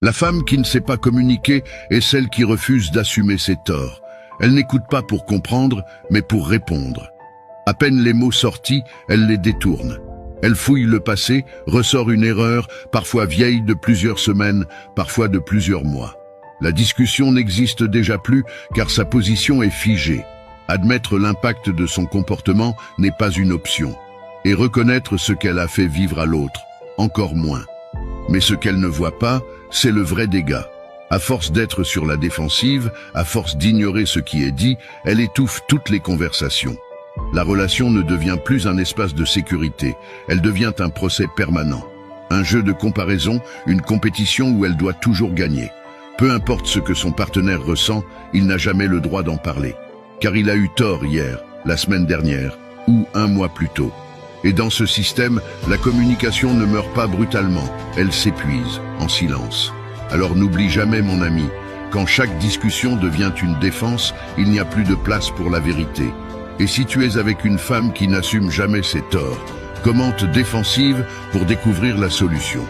La femme qui ne sait pas communiquer est celle qui refuse d'assumer ses torts. Elle n'écoute pas pour comprendre, mais pour répondre. À peine les mots sortis, elle les détourne. Elle fouille le passé, ressort une erreur, parfois vieille de plusieurs semaines, parfois de plusieurs mois. La discussion n'existe déjà plus car sa position est figée. Admettre l'impact de son comportement n'est pas une option. Et reconnaître ce qu'elle a fait vivre à l'autre, encore moins. Mais ce qu'elle ne voit pas, c'est le vrai dégât. À force d'être sur la défensive, à force d'ignorer ce qui est dit, elle étouffe toutes les conversations. La relation ne devient plus un espace de sécurité, elle devient un procès permanent. Un jeu de comparaison, une compétition où elle doit toujours gagner. Peu importe ce que son partenaire ressent, il n'a jamais le droit d'en parler. Car il a eu tort hier, la semaine dernière, ou un mois plus tôt. Et dans ce système, la communication ne meurt pas brutalement, elle s'épuise, en silence. Alors n'oublie jamais, mon ami, quand chaque discussion devient une défense, il n'y a plus de place pour la vérité. Et si tu es avec une femme qui n'assume jamais ses torts, commente défensive pour découvrir la solution.